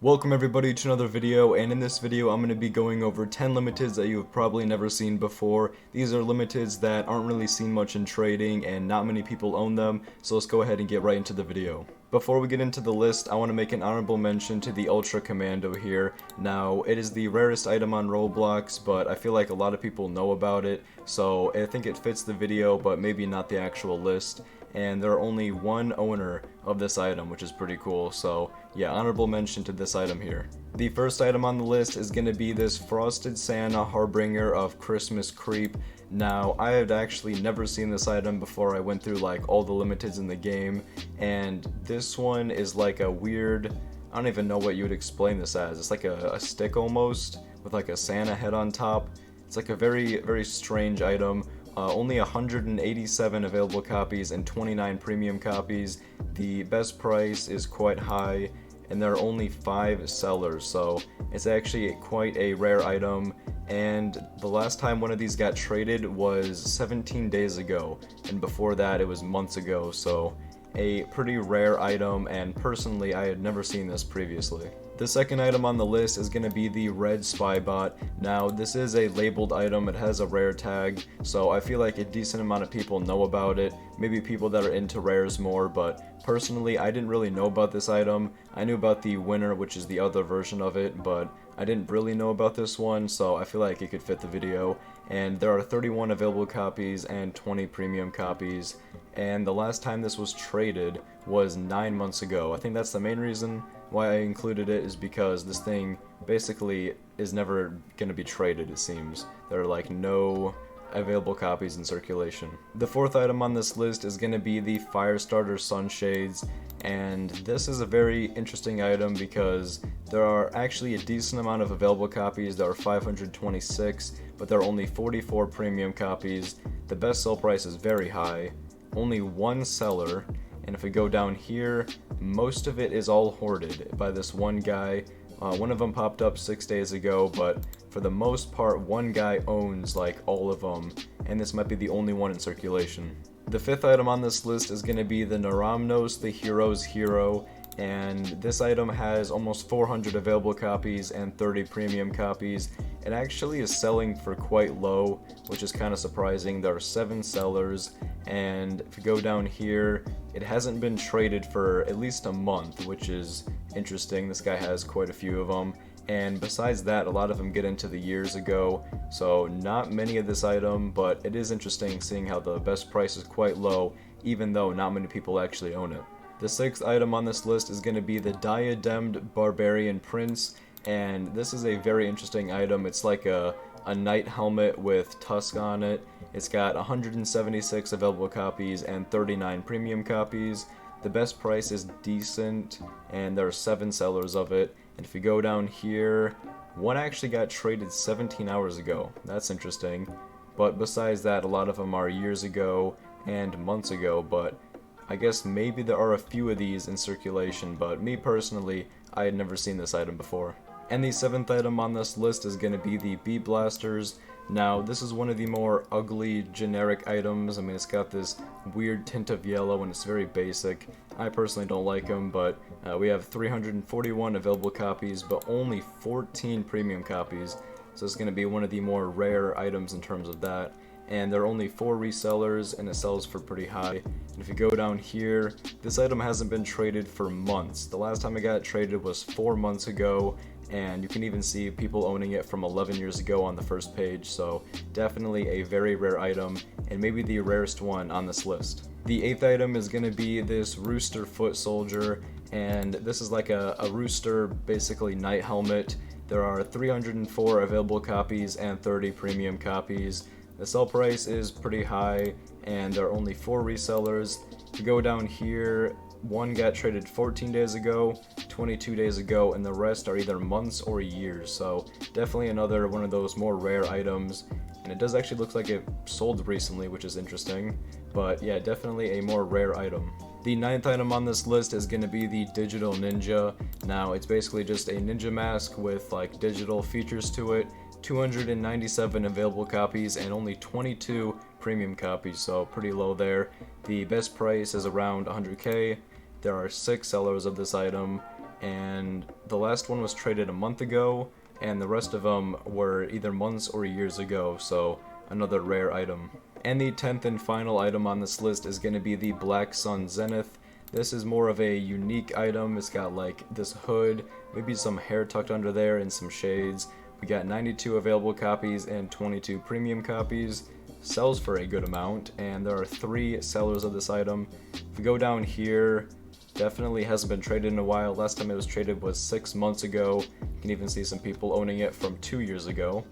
Welcome everybody to another video, and in this video I'm going to be going over 10 limiteds that you have probably never seen before. These are limiteds that aren't really seen much in trading and not many people own them, so let's go ahead and get right into the video. Before we get into the list, I want to make an honorable mention to the Ultra Commando here. Now, it is the rarest item on Roblox, but I feel like a lot of people know about it, so I think it fits the video, but maybe not the actual list. And there are only one owner of this item, which is pretty cool, so yeah, honorable mention to this item here. The first item on the list is going to be this Frosted Santa Harbinger of Christmas Creep. Now, I had actually never seen this item before I went through like all the limiteds in the game, and this one is like a weird, I don't even know what you would explain this as. It's like a stick almost, with like a Santa head on top. It's like a very strange item. Only 187 available copies and 29 premium copies. The best price is quite high, and there are only 5 sellers, so it's actually quite a rare item. And the last time one of these got traded was 17 days ago, and before that it was months ago, so a pretty rare item, and personally I had never seen this previously. The second item on the list is going to be the Red Spybot. Now, this is a labeled item, it has a rare tag, so I feel like a decent amount of people know about it, maybe people that are into rares more, but personally I didn't really know about this item. I knew about the winner, which is the other version of it, but I didn't really know about this one, so I feel like it could fit the video. And there are 31 available copies and 20 premium copies, and the last time this was traded was 9 months ago. I think that's the main reason why I included it, is because this thing basically is never going to be traded, it seems. There are like no available copies in circulation. The fourth item on this list is going to be the Firestarter Sunshades, and this is a very interesting item because there are actually a decent amount of available copies. There are 526, but there are only 44 premium copies. The best sell price is very high, only one seller, and if we go down here, most of it is all hoarded by this one guy. One of them popped up 6 days ago, but for the most part, one guy owns like all of them, and this might be the only one in circulation. The fifth item on this list is going to be the Naramnos, the Hero's Hero, and this item has almost 400 available copies and 30 premium copies. It actually is selling for quite low, which is kind of surprising. There are 7 sellers, and if you go down here, it hasn't been traded for at least a month, which is interesting. This guy has quite a few of them, and besides that, a lot of them get into the years ago, so not many of this item, but it is interesting seeing how the best price is quite low, even though not many people actually own it. The sixth item on this list is going to be the Diademed Barbarian Prince, and this is a very interesting item. It's like a knight helmet with tusk on it. It's got 176 available copies and 39 premium copies. The best price is decent, and there are 7 sellers of it. And if you go down here, one actually got traded 17 hours ago. That's interesting. But besides that, a lot of them are years ago and months ago, but I guess maybe there are a few of these in circulation, but me personally, I had never seen this item before. And the 7th item on this list is going to be the Bee Blasters. Now, this is one of the more ugly, generic items. I mean, it's got this weird tint of yellow and it's very basic. I personally don't like them, but we have 341 available copies, but only 14 premium copies. So it's going to be one of the more rare items in terms of that. And there are only 4 resellers, and it sells for pretty high. And if you go down here, this item hasn't been traded for months. The last time it got traded was 4 months ago, and you can even see people owning it from 11 years ago on the first page, so definitely a very rare item, and maybe the rarest one on this list. The 8th item is going to be this Rooster Foot Soldier, and this is like a rooster, basically knight helmet. There are 304 available copies and 30 premium copies. The sell price is pretty high, and there are only 4 resellers. If you go down here, one got traded 14 days ago, 22 days ago, and the rest are either months or years, so definitely another one of those more rare items. And it does actually look like it sold recently, which is interesting, but yeah, definitely a more rare item. The 9th item on this list is going to be the Digital Ninja. Now, it's basically just a ninja mask with like digital features to it. 297 available copies and only 22 premium copies, so pretty low there. The best price is around 100k. There are 6 sellers of this item, and the last one was traded a month ago, and the rest of them were either months or years ago, so another rare item. And the 10th and final item on this list is going to be the Black Sun Zenith. This is more of a unique item. It's got like this hood, maybe some hair tucked under there, and some shades. We got 92 available copies and 22 premium copies. Sells for a good amount, and there are 3 sellers of this item. If we go down here, definitely hasn't been traded in a while. Last time it was traded was 6 months ago. You can even see some people owning it from 2 years ago.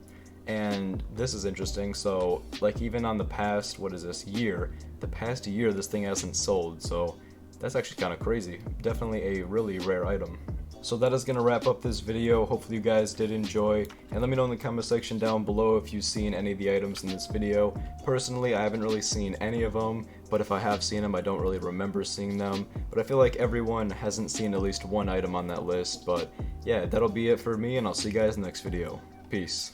And this is interesting, so like even on the past, what is this, year, the past year this thing hasn't sold, so that's actually kind of crazy. Definitely a really rare item. So that is going to wrap up this video. Hopefully you guys did enjoy, and let me know in the comment section down below if you've seen any of the items in this video. Personally, I haven't really seen any of them, but if I have seen them, I don't really remember seeing them. But I feel like everyone hasn't seen at least one item on that list. But yeah, that'll be it for me, and I'll see you guys in the next video. Peace.